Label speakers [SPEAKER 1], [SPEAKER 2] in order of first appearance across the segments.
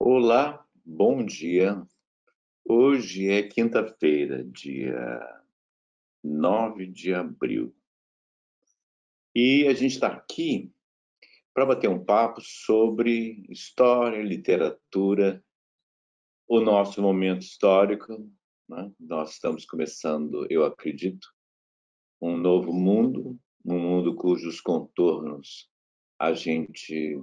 [SPEAKER 1] Olá, bom dia. Hoje é quinta-feira, dia 9 de abril. E a gente está aqui para bater um papo sobre história, literatura, o nosso momento histórico, né? Nós estamos começando, eu acredito, um novo mundo, um mundo cujos contornos a gente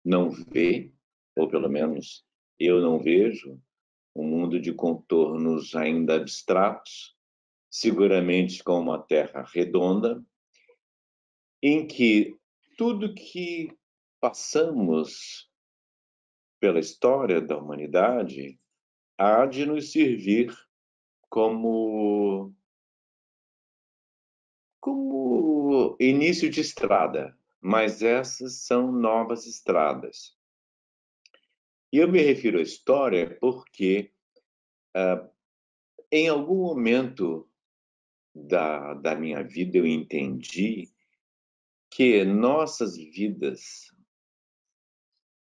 [SPEAKER 1] não vê, ou pelo menos eu não vejo, um mundo de contornos ainda abstratos, seguramente com uma terra redonda, em que tudo que passamos pela história da humanidade há de nos servir como, como início de estrada, mas essas são novas estradas. E eu me refiro à história porque, em algum momento da minha vida, eu entendi que nossas vidas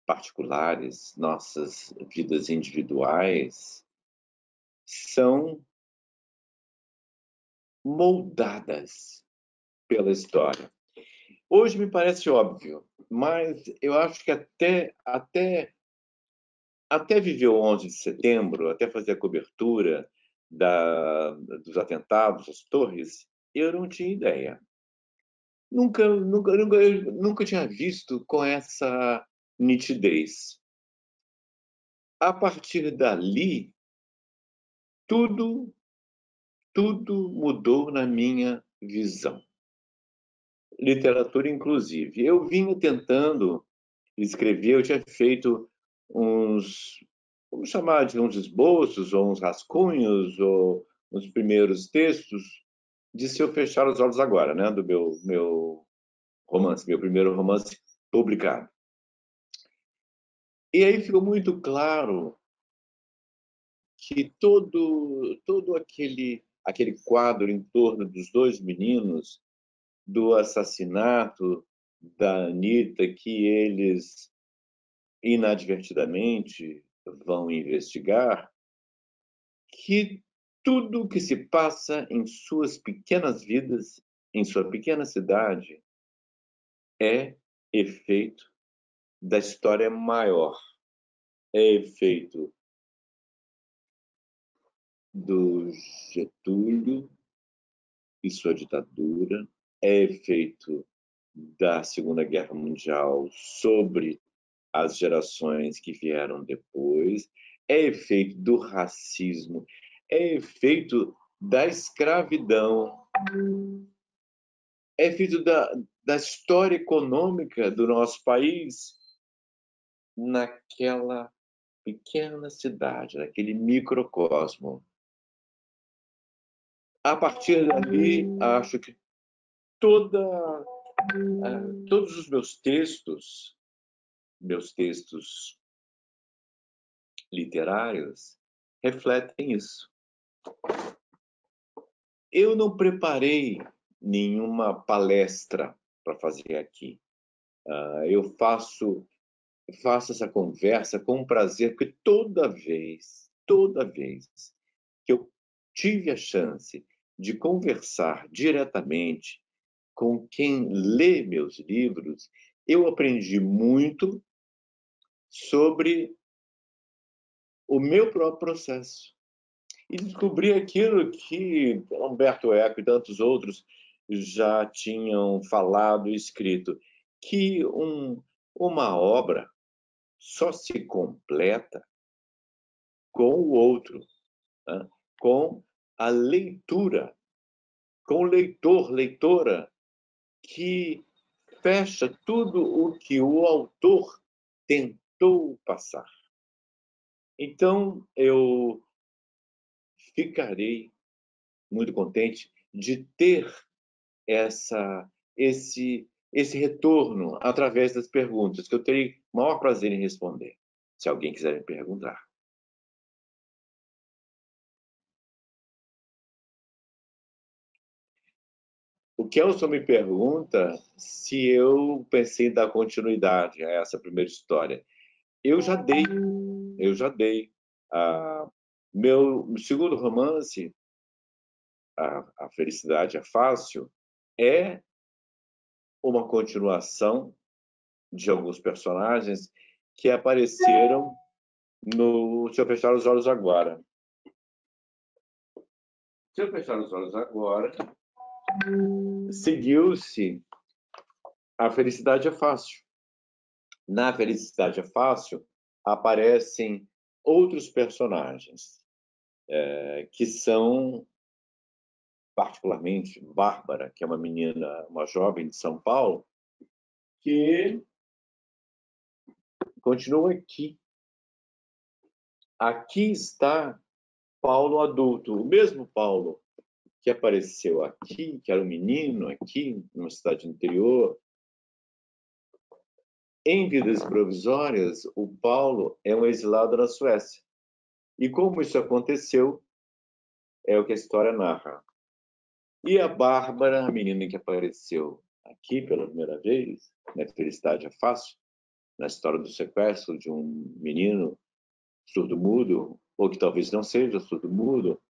[SPEAKER 1] particulares, nossas vidas individuais, são moldadas pela história. Hoje me parece óbvio, mas eu acho que até viver o 11 de setembro, até fazer a cobertura dos atentados às torres, eu não tinha ideia. Eu nunca tinha visto com essa nitidez. A partir dali, tudo tudo mudou na minha visão. Literatura, inclusive. Eu vinha tentando escrever, eu tinha feito uns, vamos chamar de uns esboços, ou uns rascunhos, ou uns primeiros textos, de Se Eu Fechar os Olhos Agora, né? Do meu romance, meu primeiro romance publicado. E aí ficou muito claro que todo aquele quadro em torno dos dois meninos, do assassinato da Anitta, que eles inadvertidamente vão investigar, que tudo que se passa em suas pequenas vidas, em sua pequena cidade, é efeito da história maior, é efeito do Getúlio e sua ditadura, é efeito da Segunda Guerra Mundial sobre as gerações que vieram depois, é efeito do racismo, é efeito da escravidão, é efeito da história econômica do nosso país naquela pequena cidade, naquele microcosmo. A partir dali, acho que todos os meus textos literários, refletem isso. Eu não preparei nenhuma palestra para fazer aqui. Eu faço essa conversa com prazer, porque toda vez que eu tive a chance de conversar diretamente com quem lê meus livros, eu aprendi muito sobre o meu próprio processo. E descobri aquilo que Humberto Eco e tantos outros já tinham falado e escrito, que uma obra só se completa com o outro, né? Com a leitura, com o leitor, leitora, que fecha tudo o que o autor tentou passar. Então, eu ficarei muito contente de ter esse retorno através das perguntas, que eu terei o maior prazer em responder, se alguém quiser me perguntar. O Kelson me pergunta se eu pensei em dar continuidade a essa primeira história. Eu já dei, eu já dei. Meu segundo romance, A Felicidade é Fácil, é uma continuação de alguns personagens que apareceram no Se Eu Fechar os Olhos Agora. Se Eu Fechar os Olhos Agora, seguiu-se A Felicidade é Fácil. Na Felicidade é Fácil, aparecem outros personagens, que são, particularmente, Bárbara, que é uma menina, uma jovem de São Paulo, que continua aqui. Aqui está Paulo adulto, o mesmo Paulo que apareceu aqui, que era um menino aqui, numa cidade interior. Em Vidas Provisórias, o Paulo é um exilado na Suécia. E como isso aconteceu, é o que a história narra. E a Bárbara, a menina que apareceu aqui pela primeira vez, na Felicidade é Fácil, na história do sequestro de um menino surdo-mudo, ou que talvez não seja surdo-mudo,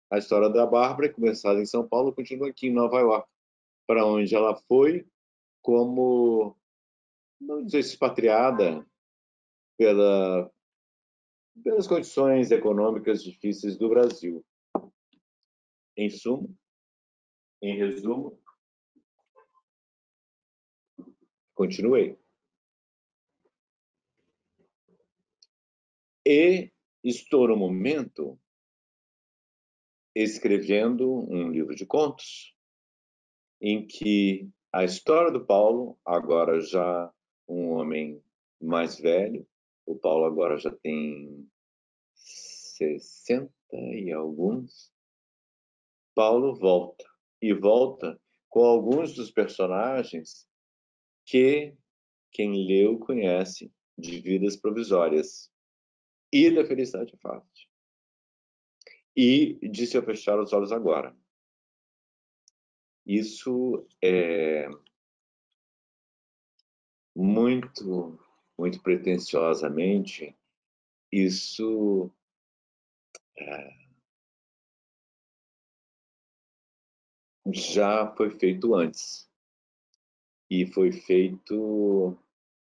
[SPEAKER 1] a história da Bárbara, começada em São Paulo, continua aqui em Nova York, para onde ela foi como, não dizer expatriada, pela, pelas condições econômicas difíceis do Brasil. Em suma, em resumo, continuei. E estou no momento escrevendo um livro de contos em que a história do Paulo, agora já um homem mais velho, o Paulo agora já tem 60 e alguns, Paulo volta. E volta com alguns dos personagens que quem leu conhece de Vidas Provisórias e da Felicidade Fácil. E de Se Eu Fechar os Olhos Agora. Isso é muito, muito pretensiosamente, isso já foi feito antes. E foi feito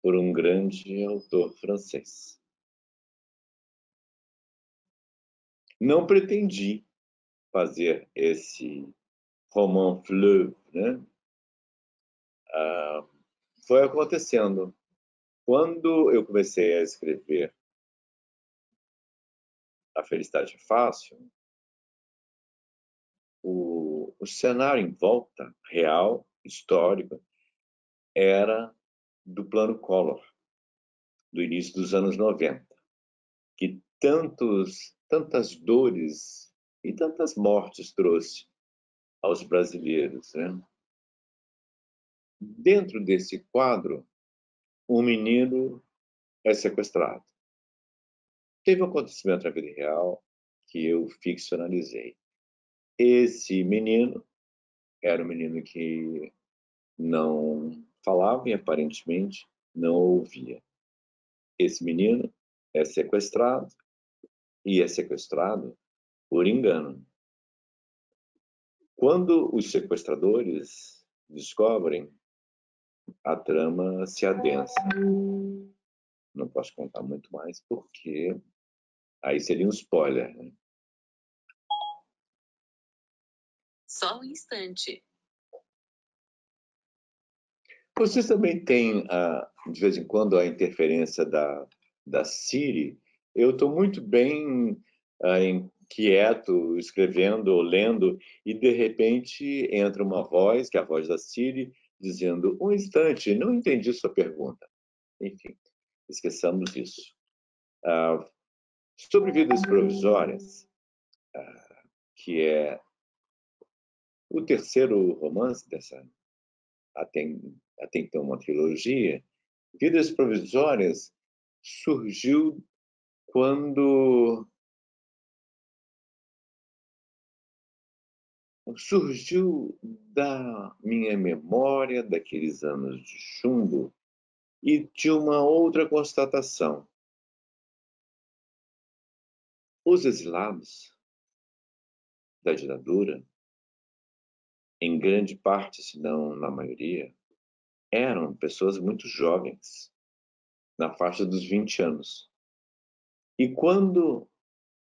[SPEAKER 1] por um grande autor francês. Não pretendi fazer esse roman fleuve, né? Foi acontecendo. Quando eu comecei a escrever A Felicidade é Fácil, o cenário em volta, real, histórico, era do plano Collor, do início dos anos 90, que tantas dores e tantas mortes trouxe aos brasileiros, né? Dentro desse quadro, um menino é sequestrado. Teve um acontecimento na vida real que eu ficcionalizei. Esse menino era um menino que não falava e aparentemente não ouvia. Esse menino é sequestrado e é sequestrado por engano. Quando os sequestradores descobrem, a trama se adensa. Não posso contar muito mais porque aí seria um spoiler, né? Só um instante. Vocês também têm, de vez em quando, a interferência da Siri. Eu estou muito bem inquieto, escrevendo ou lendo, e de repente entra uma voz, que é a voz da Siri, dizendo: um instante, não entendi sua pergunta. Enfim, esqueçamos isso. Sobre Vidas Provisórias, que é o terceiro romance dessa, até, até então uma trilogia, Vidas Provisórias surgiu quando surgiu da minha memória daqueles anos de chumbo, e de uma outra constatação. Os exilados da ditadura, em grande parte, se não na maioria, eram pessoas muito jovens, na faixa dos 20 anos. E quando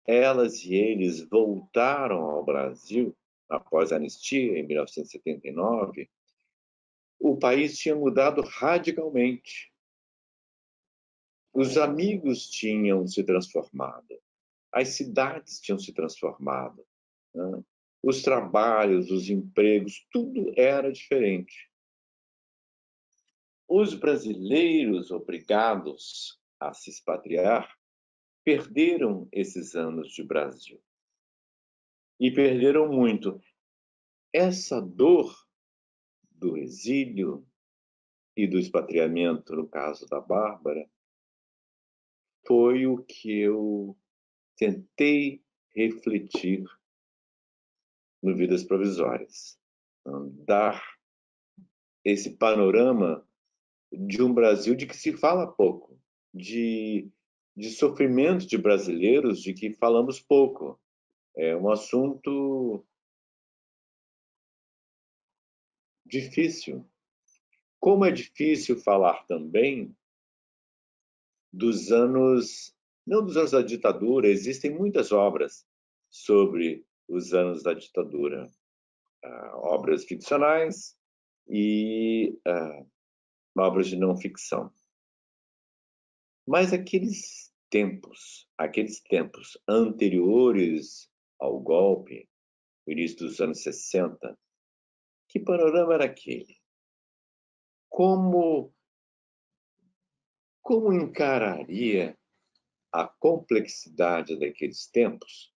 [SPEAKER 1] elas e eles voltaram ao Brasil, após a anistia, em 1979, o país tinha mudado radicalmente. Os amigos tinham se transformado, as cidades tinham se transformado, né? Os trabalhos, os empregos, tudo era diferente. Os brasileiros obrigados a se expatriar perderam esses anos de Brasil. E perderam muito. Essa dor do exílio e do expatriamento, no caso da Bárbara, foi o que eu tentei refletir no Vidas Provisórias. Dar esse panorama de um Brasil de que se fala pouco, de sofrimento de brasileiros de que falamos pouco. É um assunto difícil. Como é difícil falar também dos anos, não dos anos da ditadura, existem muitas obras sobre os anos da ditadura, obras ficcionais e obras de não ficção. Mas aqueles tempos anteriores ao golpe, no início dos anos 60, que panorama era aquele? Como, como encararia a complexidade daqueles tempos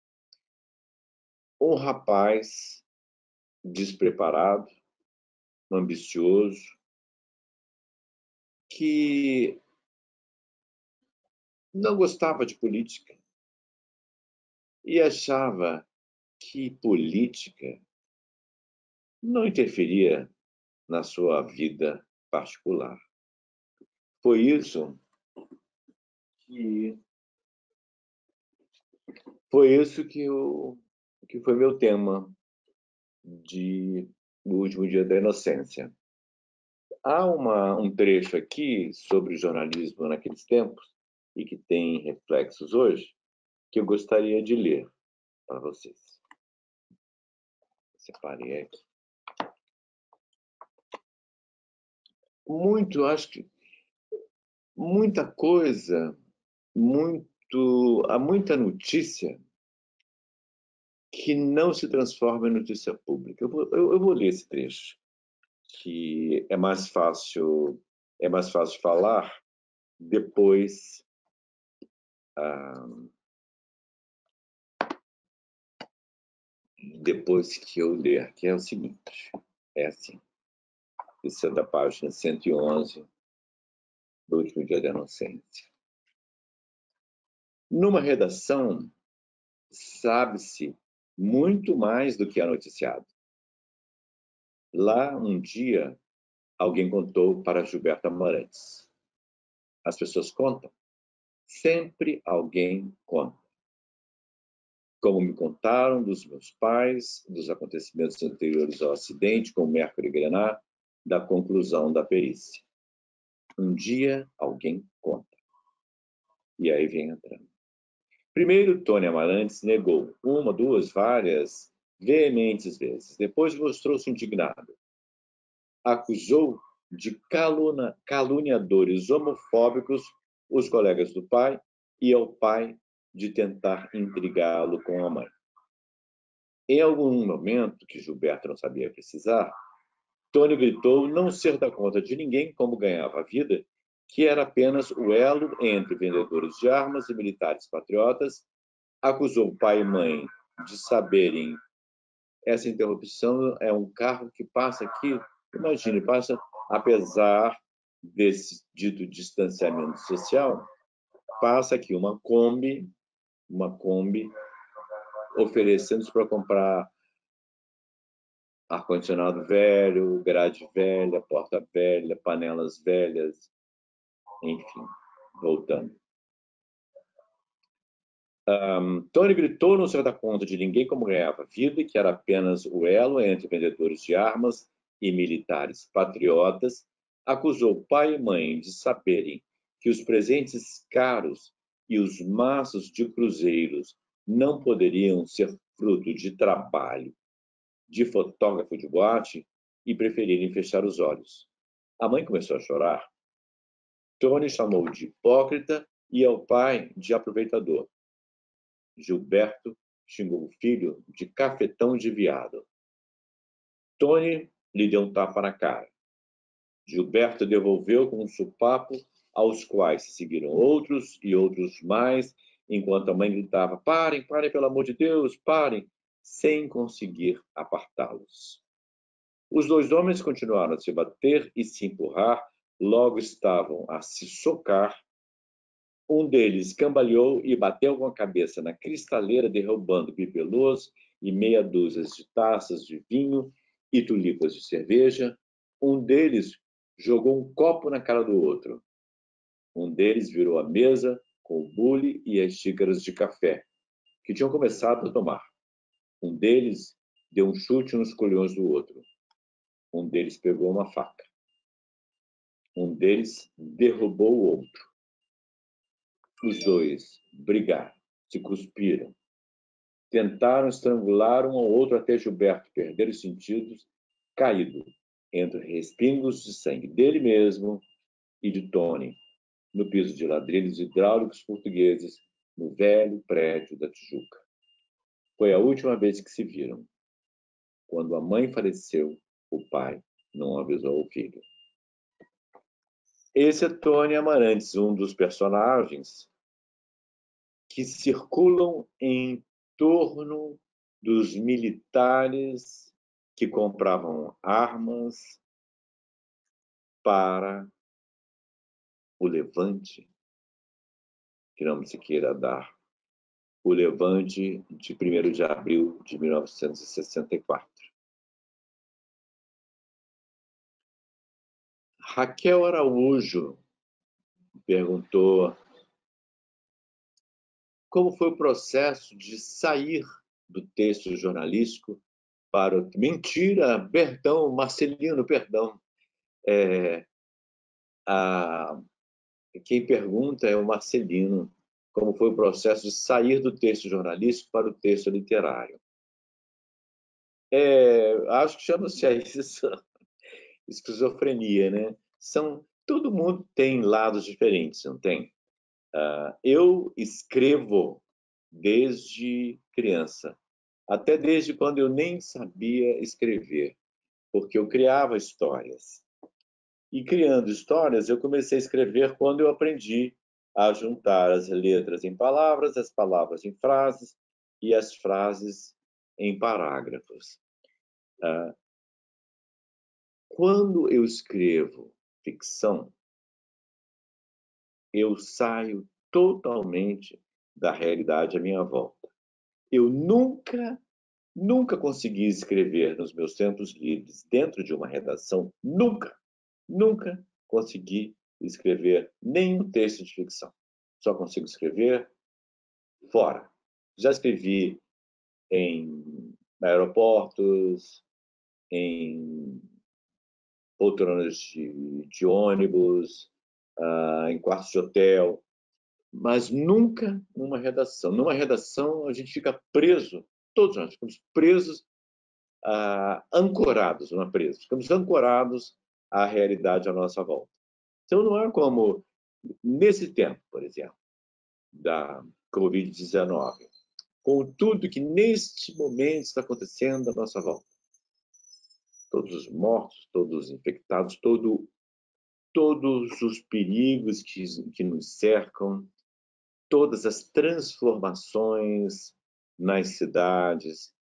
[SPEAKER 1] um rapaz despreparado, ambicioso, que não gostava de política e achava que política não interferia na sua vida particular. Foi isso que foi isso que foi meu tema de do último dia da inocência. Há um trecho aqui sobre jornalismo naqueles tempos e que tem reflexos hoje que eu gostaria de ler para vocês. Separei aqui. Acho que muita coisa, há muita notícia que não se transforma em notícia pública. Eu vou ler esse trecho, que é mais fácil falar depois, depois que eu ler, que é o seguinte, é assim, isso é da página 111 do último dia da inocência. Numa redação, sabe-se muito mais do que é noticiado. Lá, um dia, alguém contou para Gilberto Amarantes. As pessoas contam? Sempre alguém conta. Como me contaram dos meus pais, dos acontecimentos anteriores ao acidente com o Mercury Grenar, da conclusão da perícia. Um dia alguém conta. E aí vem entrando. Primeiro, Tony Amarantes negou uma, duas, várias, veementes vezes. Depois mostrou-se indignado. Acusou de caluniadores homofóbicos os colegas do pai e ao pai de tentar intrigá-lo com a mãe. Em algum momento, que Gilberto não sabia precisar, Tony gritou não ser da conta de ninguém como ganhava a vida, que era apenas o elo entre vendedores de armas e militares patriotas, acusou pai e mãe de saberem. Essa interrupção é um carro que passa aqui, imagine, passa, apesar desse dito distanciamento social, passa aqui uma Kombi oferecendo para comprar ar-condicionado velho, grade velha, porta velha, panelas velhas. Enfim, voltando. Tony gritou não se dar conta de ninguém como ganhava vida, que era apenas o elo entre vendedores de armas e militares patriotas, acusou pai e mãe de saberem que os presentes caros e os maços de cruzeiros não poderiam ser fruto de trabalho de fotógrafo de boate e preferirem fechar os olhos. A mãe começou a chorar. Tony chamou de hipócrita e ao pai de aproveitador. Gilberto xingou o filho de cafetão de viado. Tony lhe deu um tapa na cara. Gilberto devolveu com um sopapo, aos quais se seguiram outros e outros mais, enquanto a mãe gritava: parem, parem, pelo amor de Deus, parem, sem conseguir apartá-los. Os dois homens continuaram a se bater e se empurrar, logo estavam a se socar. Um deles cambaleou e bateu com a cabeça na cristaleira, derrubando bibelôs e meia dúzia de taças de vinho e tulipas de cerveja. Um deles jogou um copo na cara do outro. Um deles virou a mesa com o bule e as xícaras de café, que tinham começado a tomar. Um deles deu um chute nos colhões do outro. Um deles pegou uma faca. Um deles derrubou o outro. Os dois brigaram, se cuspiram. Tentaram estrangular um ao outro até Gilberto perder os sentidos, caído entre respingos de sangue dele mesmo e de Tony, no piso de ladrilhos hidráulicos portugueses, no velho prédio da Tijuca. Foi a última vez que se viram. Quando a mãe faleceu, o pai não avisou o filho. Esse é Tony Amarantes, um dos personagens que circulam em torno dos militares que compravam armas para o levante, que não se queira dar, o levante de 1º de abril de 1964. Raquel Araújo perguntou como foi o processo de sair do texto jornalístico para o... Mentira, perdão, Marcelino, perdão. Quem pergunta é o Marcelino, como foi o processo de sair do texto jornalístico para o texto literário. Acho que chama-se isso esquizofrenia, né? Todo mundo tem lados diferentes, não tem? Eu escrevo desde criança, até desde quando eu nem sabia escrever, porque eu criava histórias. E criando histórias, eu comecei a escrever quando eu aprendi a juntar as letras em palavras, as palavras em frases e as frases em parágrafos. Quando eu escrevo ficção, eu saio totalmente da realidade à minha volta. Eu nunca consegui escrever nos meus tempos livres dentro de uma redação, nunca consegui escrever nenhum texto de ficção. Só consigo escrever fora. Já escrevi em aeroportos, em poltronas de ônibus, em quartos de hotel, mas nunca numa redação. Numa redação, a gente fica preso, todos nós ficamos presos, ancorados, não é presos, ficamos ancorados à realidade à nossa volta. Então, não é como nesse tempo, por exemplo, da Covid-19, com tudo que neste momento está acontecendo à nossa volta. Todos os mortos, todos os infectados, todos os perigos que nos cercam, todas as transformações nas cidades.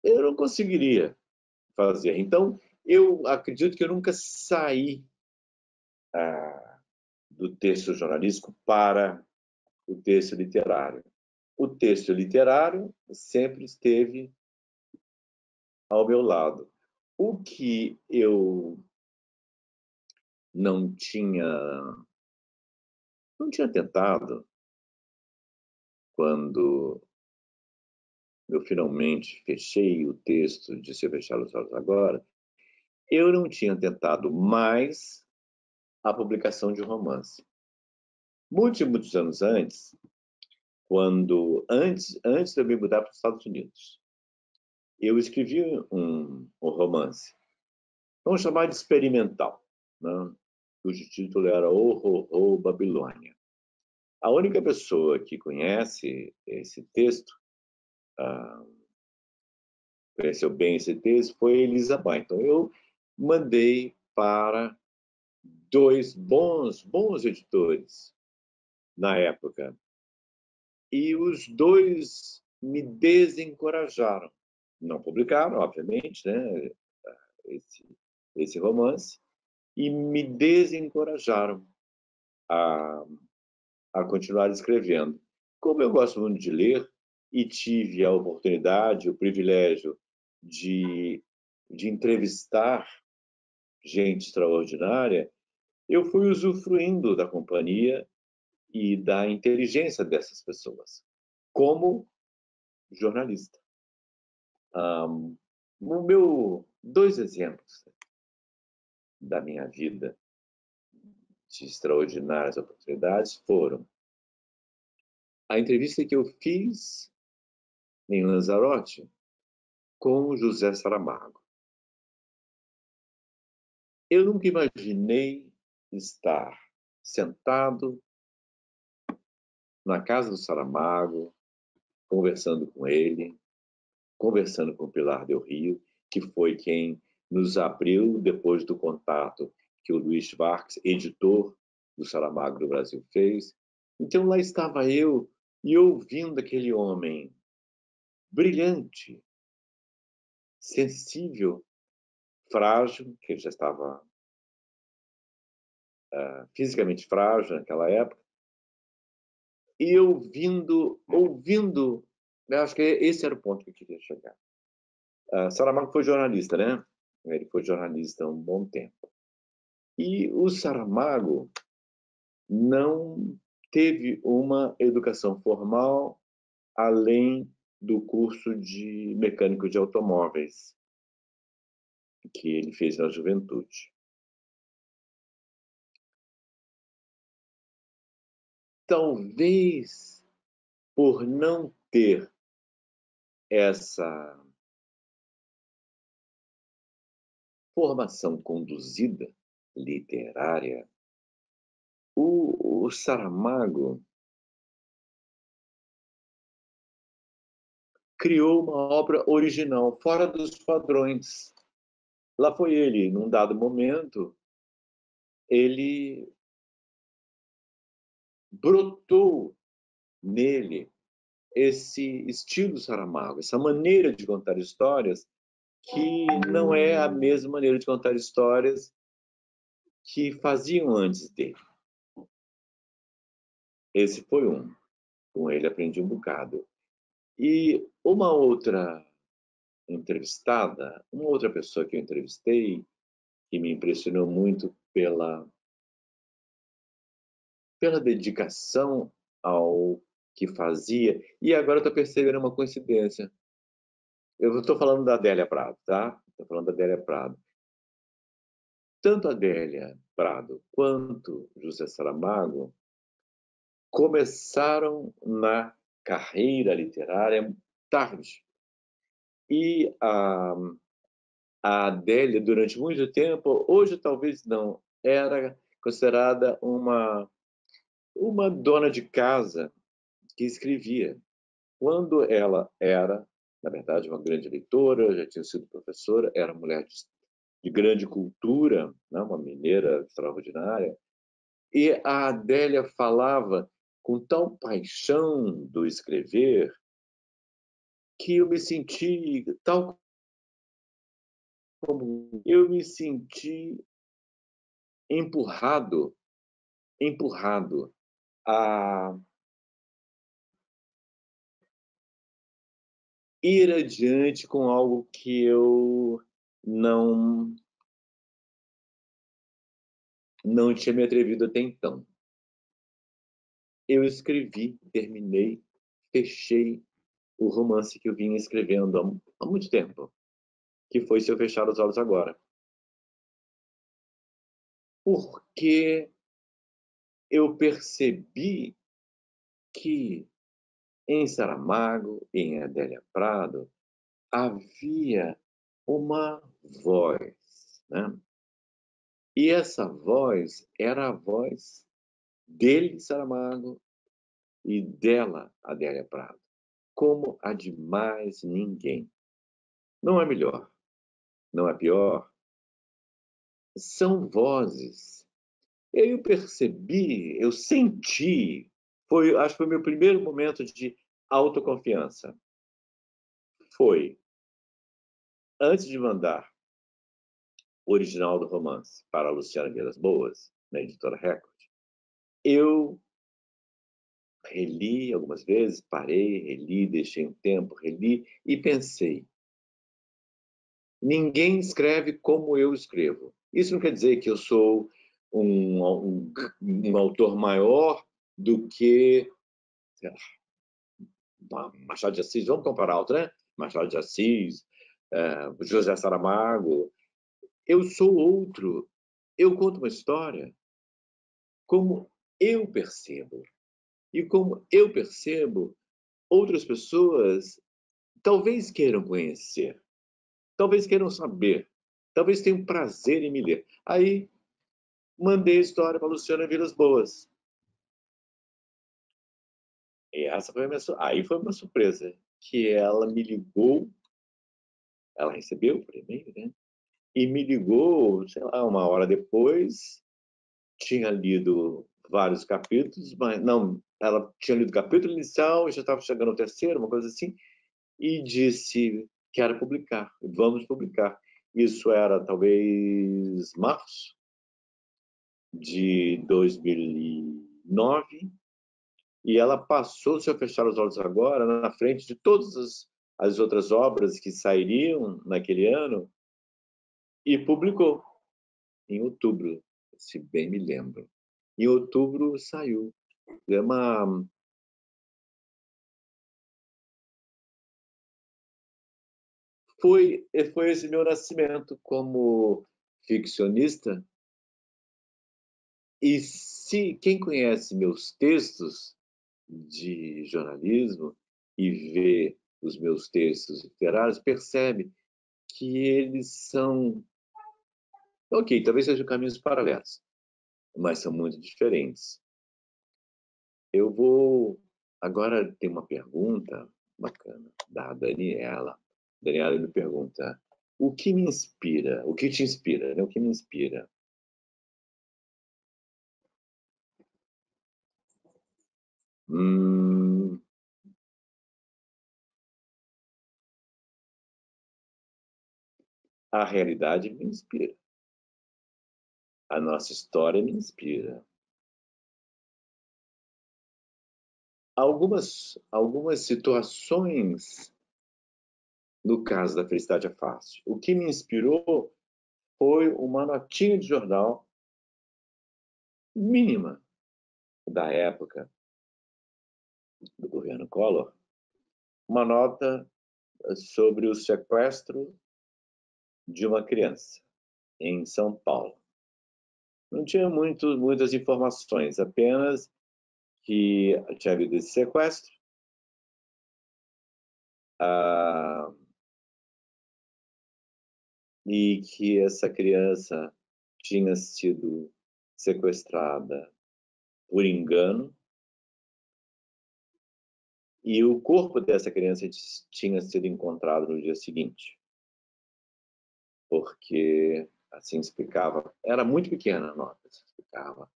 [SPEAKER 1] Eu não conseguiria fazer. Então, eu acredito que eu nunca saí do texto jornalístico para o texto literário. O texto literário sempre esteve ao meu lado. O que eu não tinha tentado, quando eu finalmente fechei o texto de Se Eu Fechar os Olhos Agora, eu não tinha tentado mais a publicação de um romance. Muitos anos antes, antes de eu me mudar para os Estados Unidos, eu escrevi um romance, vamos chamar de experimental, né? Cujo título era O Babilônia. A única pessoa que conhece esse texto, conheceu bem esse texto, foi Elisa Bay. Então, eu mandei para dois bons editores na época. E os dois me desencorajaram. Não publicaram, obviamente, né, esse, esse romance, e me desencorajaram a, a continuar escrevendo. Como eu gosto muito de ler e tive a oportunidade, o privilégio de entrevistar gente extraordinária, eu fui usufruindo da companhia e da inteligência dessas pessoas, como jornalista. No meu, dois exemplos da minha vida de extraordinárias oportunidades foram a entrevista que eu fiz em Lanzarote com José Saramago. Eu nunca imaginei estar sentado na casa do Saramago, conversando com ele, conversando com Pilar Del Rio, que foi quem nos abriu depois do contato que o Luiz Schwartz, editor do Saramago do Brasil, fez. Então lá estava eu e ouvindo aquele homem brilhante, sensível, frágil, que ele já estava fisicamente frágil naquela época, e ouvindo, eu acho que esse era o ponto que eu queria chegar. Saramago foi jornalista, né? Ele foi jornalista há um bom tempo. E o Saramago não teve uma educação formal além do curso de mecânico de automóveis que ele fez na juventude. Talvez por não ter essa formação conduzida literária, o Saramago criou uma obra original, fora dos padrões. Lá foi ele, num dado momento, ele brotou nele esse estilo Saramago, essa maneira de contar histórias que não é a mesma maneira de contar histórias que faziam antes dele. Esse foi um. Com ele aprendi um bocado. E uma outra entrevistada, uma outra pessoa que eu entrevistei, que me impressionou muito pela dedicação ao que fazia, e agora estou percebendo uma coincidência. Eu estou falando da Adélia Prado, tá? Estou falando da Adélia Prado. Tanto a Adélia Prado quanto José Saramago começaram na carreira literária tarde. E a Adélia, durante muito tempo, hoje talvez não, era considerada uma dona de casa que escrevia. Quando ela era, na verdade, uma grande leitora, já tinha sido professora, era mulher de grande cultura, né? Uma mineira extraordinária, e a Adélia falava com tal paixão do escrever que eu me senti, tal como eu me senti empurrado, empurrado a ir adiante com algo que eu não não tinha me atrevido até então. Eu escrevi, terminei, fechei o romance que eu vinha escrevendo há muito tempo, que foi Se Eu Fechar os Olhos Agora. Porque eu percebi que em Saramago, em Adélia Prado, havia uma voz, né? E essa voz era a voz dele, Saramago, e dela, Adélia Prado, como a de mais ninguém. Não é melhor, não é pior, são vozes. E aí eu percebi, eu senti, acho que foi o meu primeiro momento de autoconfiança. Foi, antes de mandar o original do romance para a Luciana Vilas Boas, na editora Record, eu reli algumas vezes, parei, reli, deixei um tempo, reli e pensei: ninguém escreve como eu escrevo. Isso não quer dizer que eu sou um autor maior do que Machado de Assis. Vamos comparar alto, né? Machado de Assis, José Saramago. Eu sou outro. Eu conto uma história como eu percebo. E como eu percebo, outras pessoas talvez queiram conhecer, talvez queiram saber, talvez tenham prazer em me ler. Aí mandei a história para a Luciana Vilas Boas. E essa foi aí foi uma surpresa, que ela me ligou, ela recebeu por e-mail, né? E me ligou, sei lá, uma hora depois, tinha lido vários capítulos, mas não, ela tinha lido o capítulo inicial, já estava chegando ao terceiro, uma coisa assim, e disse: quero publicar, vamos publicar. Isso era talvez março de 2009, e ela passou, Se Eu Fechar os Olhos Agora, na frente de todas as outras obras que sairiam naquele ano, e publicou em outubro, se bem me lembro. Em outubro saiu. É uma, foi esse meu nascimento como ficcionista. E se quem conhece meus textos de jornalismo e vê os meus textos literários, percebe que eles são, ok, talvez sejam caminhos paralelos, mas são muito diferentes. Eu vou agora ter uma pergunta bacana da Daniela. Daniela me pergunta: o que me inspira? O que te inspira? Né? O que me inspira? Hum, a realidade me inspira. A nossa história me inspira. Algumas situações, no caso da Felicidade é Fácil, o que me inspirou foi uma notinha de jornal mínima da época do governo Collor, uma nota sobre o sequestro de uma criança em São Paulo. Não tinha muitas informações, apenas que tinha havido esse sequestro, ah, e que essa criança tinha sido sequestrada por engano, e o corpo dessa criança tinha sido encontrado no dia seguinte, porque assim explicava, era muito pequena a nota, explicava,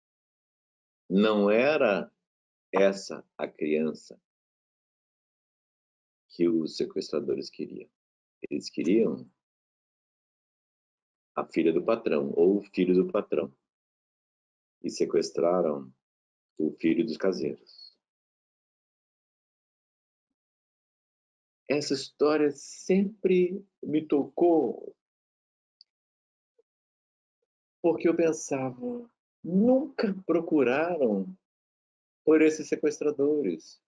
[SPEAKER 1] não era essa a criança que os sequestradores queriam. Eles queriam a filha do patrão ou o filho do patrão e sequestraram o filho dos caseiros. Essa história sempre me tocou porque eu pensava, nunca procuraram por esses sequestradores.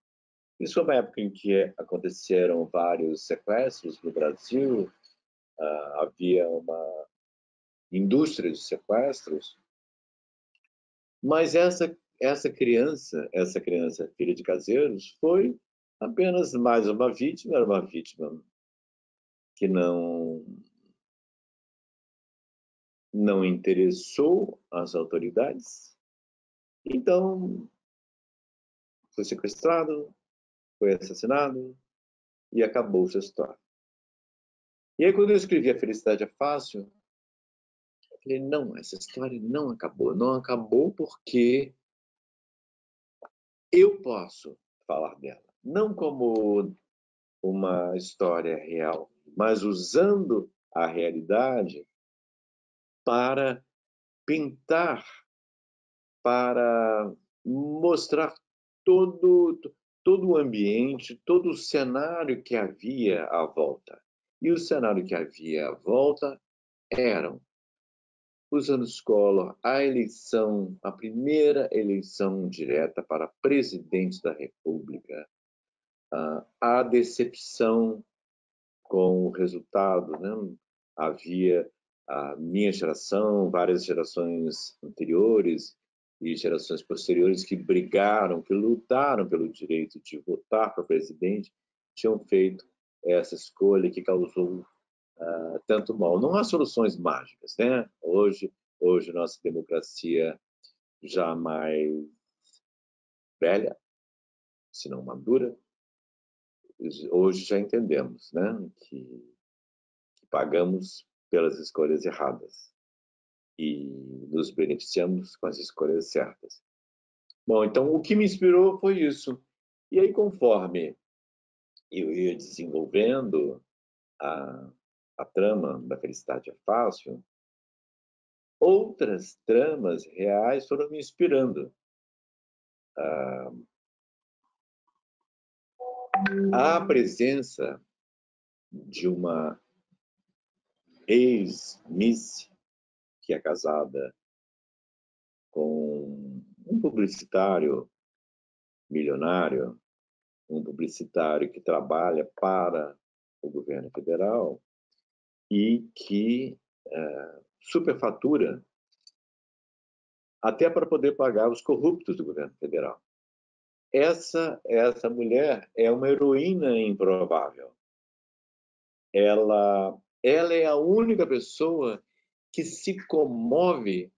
[SPEAKER 1] Isso foi uma época em que aconteceram vários sequestros no Brasil, havia uma indústria de sequestros, mas essa criança filha de caseiros, foi apenas mais uma vítima, era uma vítima que não interessou às autoridades. Então, foi sequestrado, foi assassinado e acabou sua história. E aí, quando eu escrevi A Felicidade é Fácil, eu falei, não, essa história não acabou. Não acabou porque eu posso falar dela. Não como uma história real, mas usando a realidade para pintar, para mostrar todo o ambiente, todo o cenário que havia à volta. E o cenário que havia à volta eram os anos Collor, a eleição, a primeira eleição direta para presidente da República, a decepção com o resultado, né? Havia a minha geração, várias gerações anteriores e gerações posteriores que brigaram, que lutaram pelo direito de votar para presidente, tinham feito essa escolha que causou tanto mal. Não há soluções mágicas, né? Hoje nossa democracia já mais velha, se não madura, hoje já entendemos, né, que pagamos pelas escolhas erradas e nos beneficiamos com as escolhas certas. Bom, então o que me inspirou foi isso. E aí, conforme eu ia desenvolvendo a, a trama da Felicidade é Fácil, outras tramas reais foram me inspirando. A presença de uma ex-miss que é casada com um publicitário milionário, um publicitário que trabalha para o governo federal e que superfatura até para poder pagar os corruptos do governo federal. Essa mulher é uma heroína improvável. Ela é a única pessoa que se comove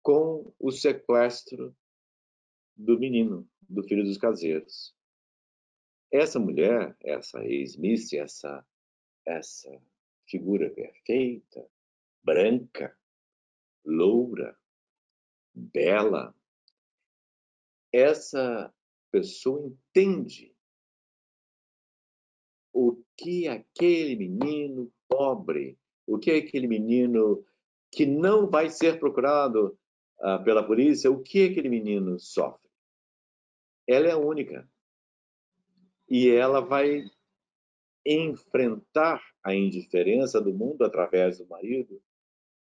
[SPEAKER 1] com o sequestro do menino, do filho dos caseiros. Essa mulher, essa ex-miss, essa figura perfeita, branca, loura, bela, essa pessoa entende o que aquele menino pobre, o que aquele menino que não vai ser procurado pela polícia, o que aquele menino sofre. Ela é a única. E ela vai enfrentar a indiferença do mundo através do marido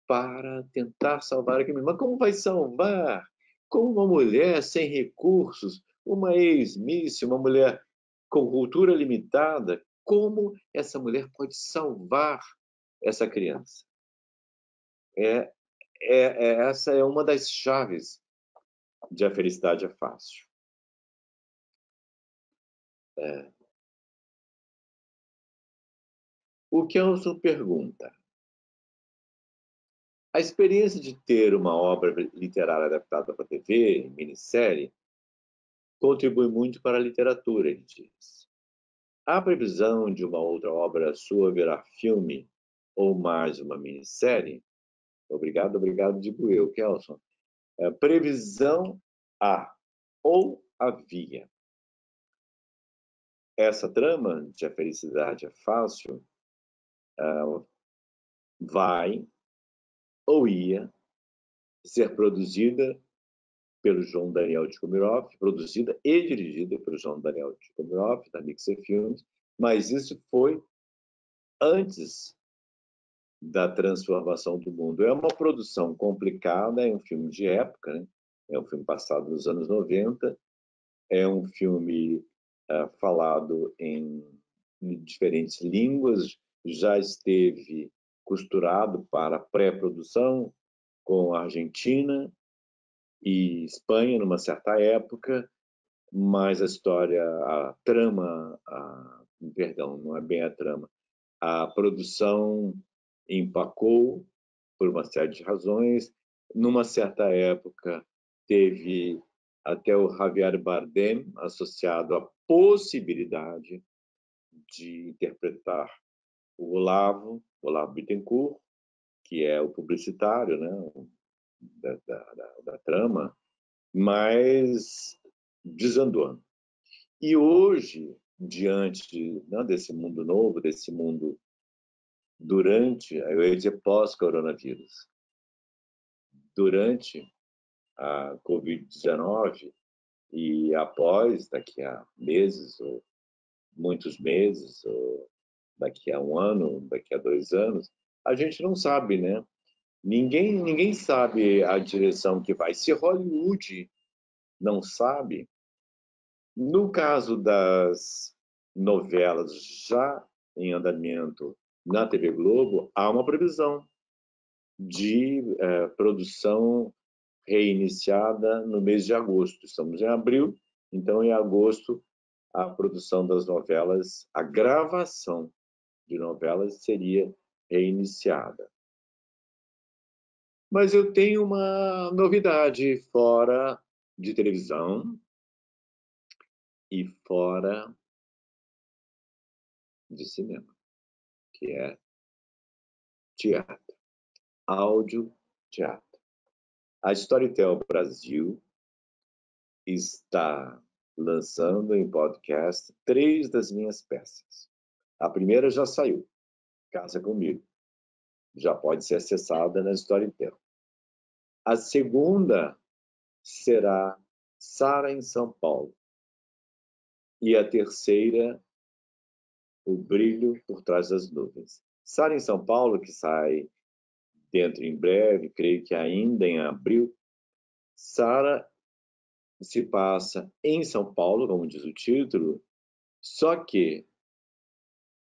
[SPEAKER 1] para tentar salvar aquele menino. Mas como vai salvar? Como uma mulher sem recursos, uma ex-miss, uma mulher com cultura limitada, como essa mulher pode salvar essa criança? Essa é uma das chaves de A Felicidade é Fácil. O Kelson pergunta: a experiência de ter uma obra literária adaptada para a TV, minissérie, contribui muito para a literatura, ele diz. Há previsão de uma outra obra sua virar filme ou mais uma minissérie? Obrigado, digo eu, Kelson. Previsão há ou havia. Essa trama de A Felicidade é Fácil vai ou ia ser produzida pelo João Daniel de Komiroff, produzida e dirigida pelo João Daniel de Komiroff, da Mixer Filmes, mas isso foi antes da transformação do mundo. É uma produção complicada, é um filme de época, né? É um filme passado nos anos 90, é um filme falado em diferentes línguas, já esteve costurado para pré-produção com a Argentina e Espanha numa certa época, mas a história, a trama, perdão, não é bem a trama, a produção empacou por uma série de razões. Numa certa época, teve até o Javier Bardem associado à possibilidade de interpretar o Olavo Bittencourt, que é o publicitário, né, da trama, mas desandou. E hoje, diante, né, desse mundo novo, desse mundo durante, eu ia dizer pós-coronavírus, durante a Covid-19 e após, daqui a meses, ou muitos meses, ou daqui a um ano, daqui a 2 anos, a gente não sabe, né? Ninguém sabe a direção que vai. Se Hollywood não sabe, no caso das novelas já em andamento na TV Globo, há uma previsão de produção reiniciada no mês de agosto. Estamos em abril, então em agosto a produção das novelas, a gravação de novelas seria reiniciada. Mas eu tenho uma novidade fora de televisão e fora de cinema, que é teatro, áudio teatro. A Storytel Brasil está lançando em podcast 3 das minhas peças. A primeira já saiu, Casa Comigo. Já pode ser acessada na Storytel. A segunda será Sara em São Paulo. E a terceira, O Brilho por Trás das Nuvens. Sara em São Paulo, que sai dentro em breve, creio que ainda em abril. Sara se passa em São Paulo, como diz o título, só que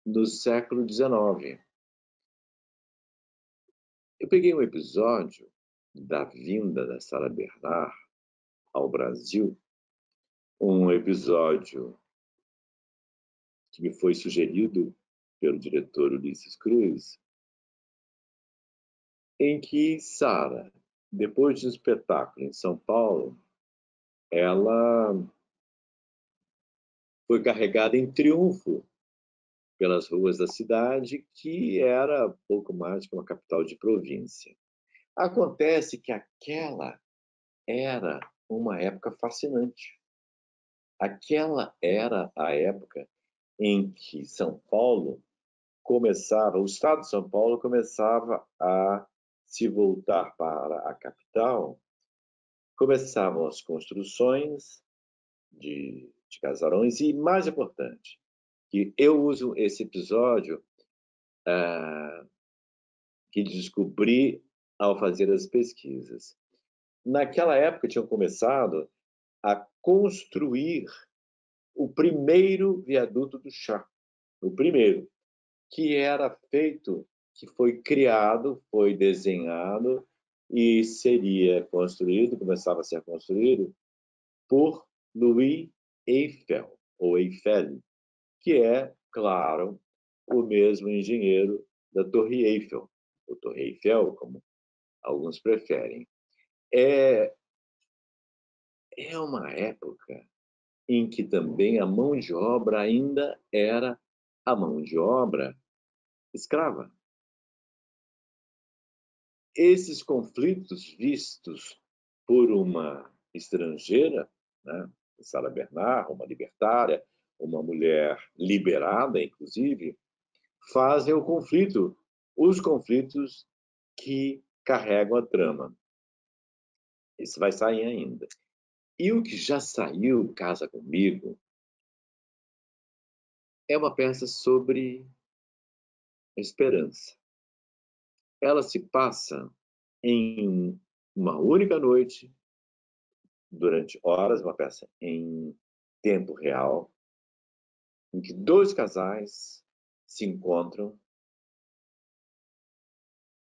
[SPEAKER 1] no século XIX. Eu peguei um episódio da vinda da Sarah Bernard ao Brasil, um episódio que me foi sugerido pelo diretor Ulisses Cruz, em que Sarah, depois de um espetáculo em São Paulo, ela foi carregada em triunfo pelas ruas da cidade, que era pouco mais que uma capital de província. Acontece que aquela era uma época fascinante. Aquela era a época em que São Paulo começava, o estado de São Paulo começava a se voltar para a capital, começavam as construções de casarões e, mais importante, que eu uso esse episódio que descobri ao fazer as pesquisas. Naquela época tinham começado a construir o primeiro viaduto do chá, o primeiro, que era feito, que foi criado, foi desenhado e seria construído, começava a ser construído por Louis Eiffel, ou Eiffel, que é, claro, o mesmo engenheiro da Torre Eiffel, ou Torre Eiffel, como alguns preferem. É uma época em que também a mão de obra ainda era a mão de obra escrava. Esses conflitos vistos por uma estrangeira, né, Sarah Bernard, uma libertária, uma mulher liberada, inclusive, fazem os conflitos que carregam a trama. Isso vai sair ainda. E o que já saiu, Casa Comigo, é uma peça sobre a esperança. ela se passa em uma única noite, durante horas, uma peça em tempo real, em que dois casais se encontram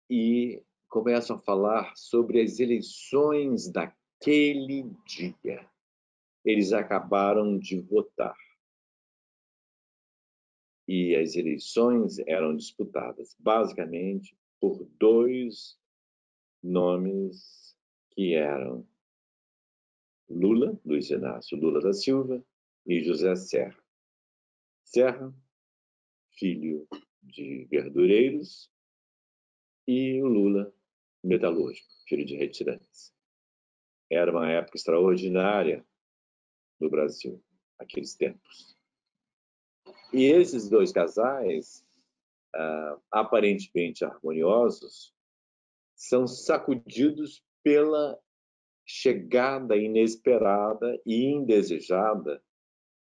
[SPEAKER 1] e começam a falar sobre as eleições daquele dia. Eles acabaram de votar. E as eleições eram disputadas basicamente por dois nomes que eram Lula, Luiz Inácio Lula da Silva, e José Serra. Serra, filho de verdureiros, e o Lula, metalúrgico, filho de retirantes. Era uma época extraordinária no Brasil, aqueles tempos. E esses dois casais, aparentemente harmoniosos, são sacudidos pela chegada inesperada e indesejada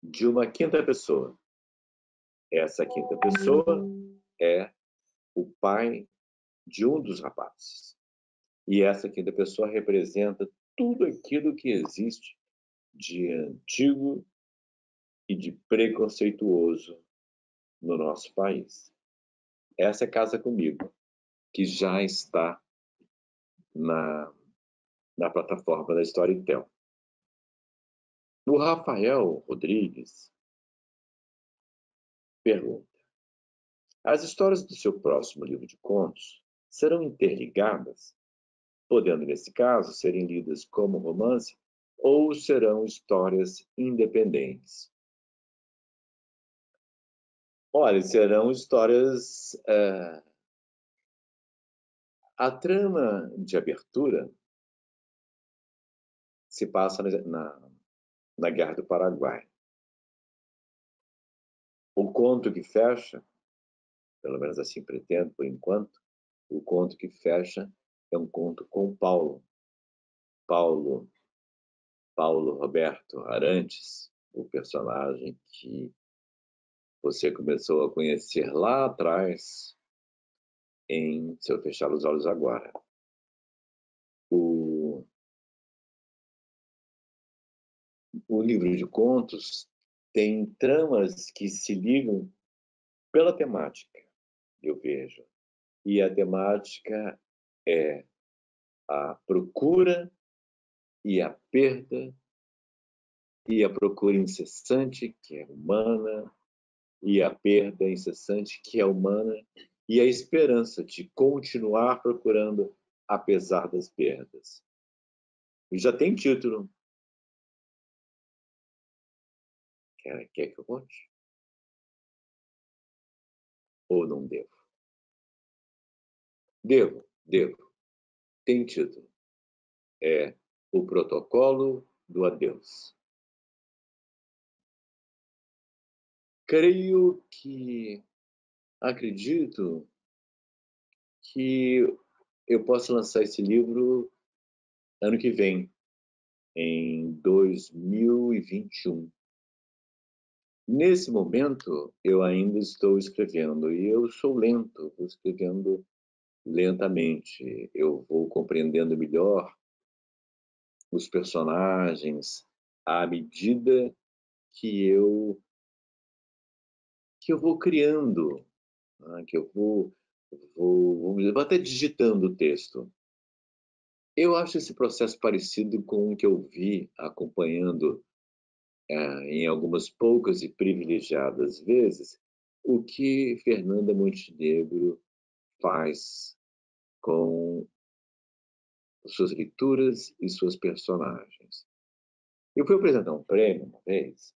[SPEAKER 1] de uma quinta pessoa. Essa quinta pessoa é o pai de um dos rapazes. E essa quinta pessoa representa tudo aquilo que existe de antigo e de preconceituoso no nosso país. Essa é Casa Comigo, que já está na plataforma da Storytel. O Rafael Rodrigues pergunta: as histórias do seu próximo livro de contos serão interligadas, podendo, nesse caso, serem lidas como romance ou serão histórias independentes? Olha, serão histórias. A trama de abertura se passa na Guerra do Paraguai. O conto que fecha, pelo menos assim pretendo por enquanto, o conto que fecha é um conto com Paulo. Paulo Roberto Arantes, o personagem que você começou a conhecer lá atrás em Se Eu Fechar os Olhos Agora. O livro de contos tem tramas que se ligam pela temática, eu vejo. E a temática é a procura e a perda, e a procura incessante, que é humana, e a perda incessante, que é humana, e a esperança de continuar procurando apesar das perdas. E já tem título. Quer que eu conte? Ou não devo? Devo. Tem título. É O Protocolo do Adeus. Acredito que eu posso lançar esse livro ano que vem, em 2021. Nesse momento, eu ainda estou escrevendo, e eu sou lento, vou escrevendo lentamente. Eu vou compreendendo melhor os personagens à medida que eu vou criando, né? Que eu vou até digitando o texto. Eu acho esse processo parecido com o que eu vi acompanhando, em algumas poucas e privilegiadas vezes, o que Fernanda Montenegro faz com suas leituras e suas personagens. Eu fui apresentar um prêmio uma vez,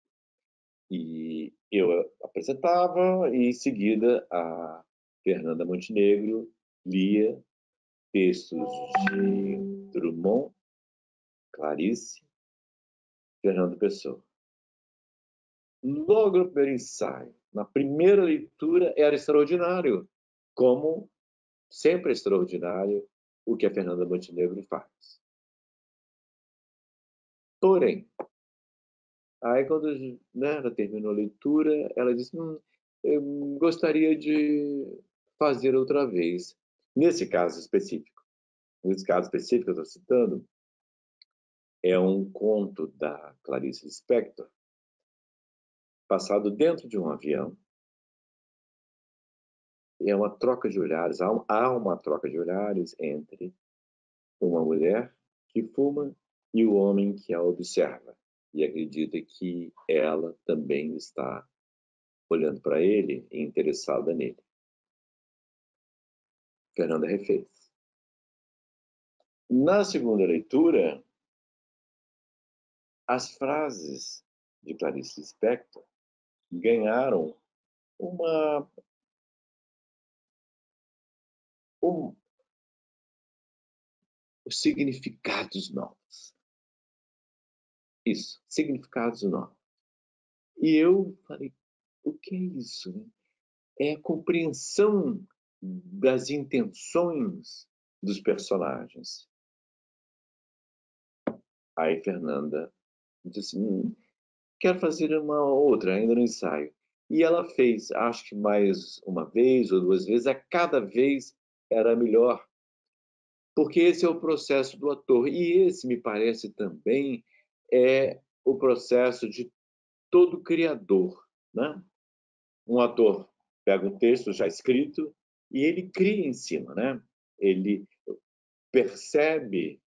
[SPEAKER 1] e eu apresentava, e em seguida a Fernanda Montenegro lia textos de Drummond, Clarice, Fernando Pessoa. Logo no primeiro ensaio, na primeira leitura, era extraordinário, como sempre é extraordinário o que a Fernanda Montenegro faz. Porém, aí quando, né, ela terminou a leitura, ela disse: eu gostaria de fazer outra vez. Nesse caso específico, eu estou citando, é um conto da Clarice Lispector, passado dentro de um avião. É uma troca de olhares, há uma troca de olhares entre uma mulher que fuma e o homem que a observa e acredita que ela também está olhando para ele e interessada nele. Fernanda refez. Na segunda leitura, as frases de Clarice Lispector ganharam uma um, significados novos. Isso, significados novos. E eu falei, o que é isso? É a compreensão das intenções dos personagens. Aí Fernanda disse assim, quero fazer uma outra, ainda no ensaio. E ela fez, acho que mais uma vez ou duas vezes, a cada vez era melhor. Porque esse é o processo do ator. E esse, me parece também, é o processo de todo criador, né? Um ator pega um texto já escrito e ele cria em cima, né? Ele percebe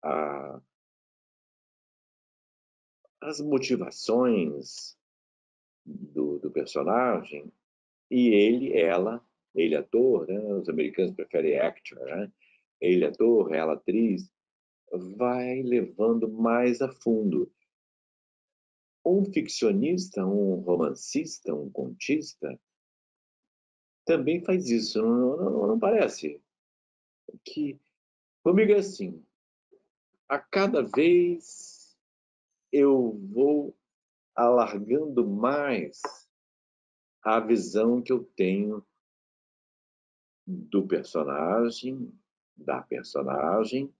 [SPEAKER 1] a, as motivações do personagem e ele ator, né? Os americanos preferem actor, né? Ele ator, ela atriz, vai levando mais a fundo. Um ficcionista, um romancista, um contista também faz isso, não parece? Que comigo é assim, a cada vez eu vou alargando mais a visão que eu tenho do personagem, da personagem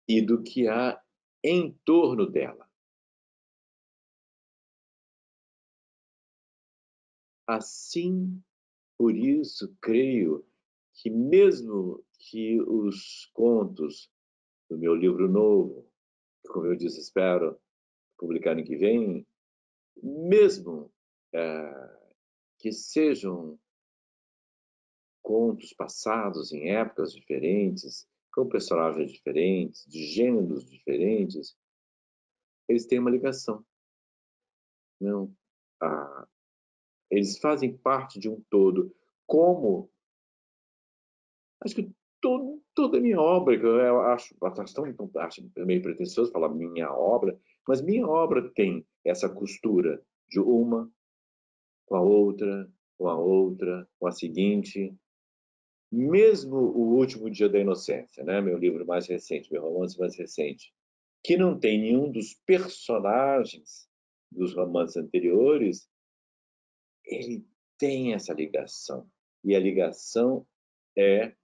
[SPEAKER 1] e do que há em torno dela. Assim, por isso, creio que mesmo que os contos do meu livro novo, que, como eu disse, espero publicar no que vem, mesmo que sejam contos passados em épocas diferentes, com personagens diferentes, de gêneros diferentes, eles têm uma ligação. Não, eles fazem parte de um todo. Como, acho que toda a minha obra, que eu acho meio pretensioso falar minha obra, mas minha obra tem essa costura de uma com a outra, com a outra, com a seguinte. Mesmo O Último Dia da Inocência, né? Meu livro mais recente, meu romance mais recente, que não tem nenhum dos personagens dos romances anteriores, ele tem essa ligação. E a ligação é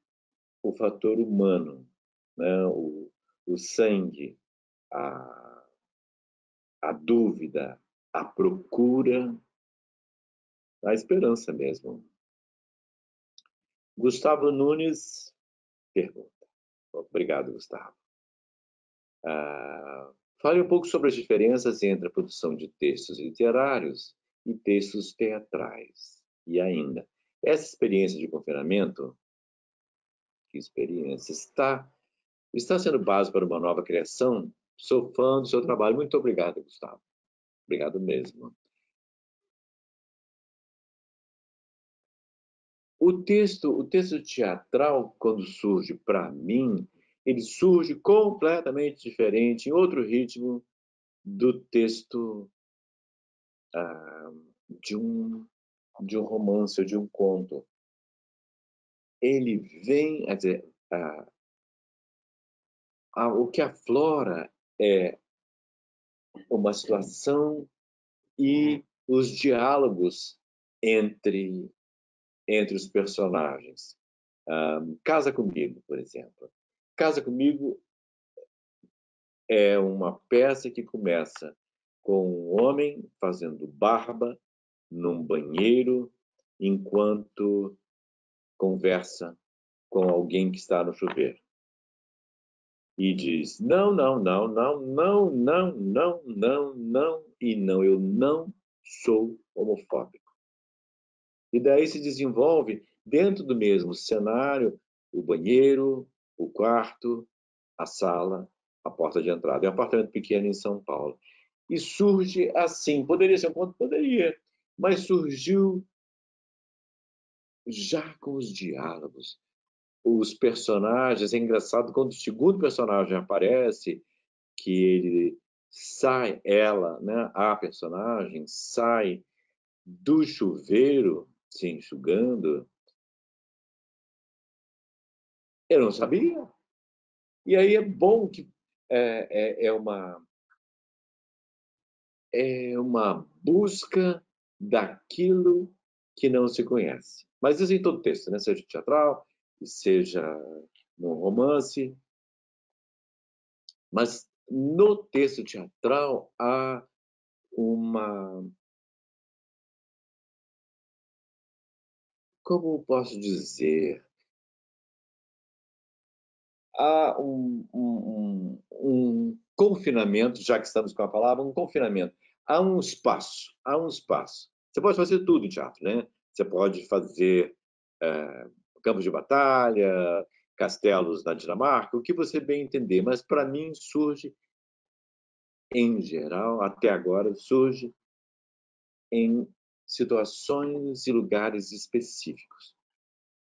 [SPEAKER 1] o fator humano, né? O sangue, a, a dúvida, a procura, a esperança mesmo. Gustavo Nunes pergunta. Obrigado, Gustavo. Fale um pouco sobre as diferenças entre a produção de textos literários e textos teatrais. E ainda, essa experiência de confinamento, que experiência, está sendo base para uma nova criação? Sou fã do seu trabalho. Muito obrigado, Gustavo. Obrigado mesmo. O texto teatral, quando surge para mim, ele surge completamente diferente, em outro ritmo do texto de um romance ou de um conto. Ele vem, quer dizer, o que aflora é uma situação e os diálogos entre, entre os personagens. Casa Comigo, por exemplo. Casa Comigo é uma peça que começa com um homem fazendo barba num banheiro, enquanto conversa com alguém que está no chuveiro e diz: não, não, não, não, não, não, não, não, não e não, eu não sou homofóbico. E daí se desenvolve dentro do mesmo cenário o banheiro, o quarto, a sala, a porta de entrada. É um apartamento pequeno em São Paulo. E surge assim, poderia ser um conto? Poderia, mas surgiu já com os diálogos. Os personagens, é engraçado, quando o segundo personagem aparece, que ele sai, ela, né, a personagem, sai do chuveiro se enxugando, eu não sabia. E aí é bom que é, é, é uma, é uma busca daquilo que não se conhece. Mas isso em todo texto, né? Seja teatral, seja no romance. Mas no texto teatral há uma, como posso dizer, há um confinamento, já que estamos com a palavra, um confinamento. Há um espaço, há um espaço. Você pode fazer tudo em teatro, né? Você pode fazer campos de batalha, castelos na Dinamarca, o que você bem entender. Mas, para mim, surge, em geral, até agora, surge em situações e lugares específicos.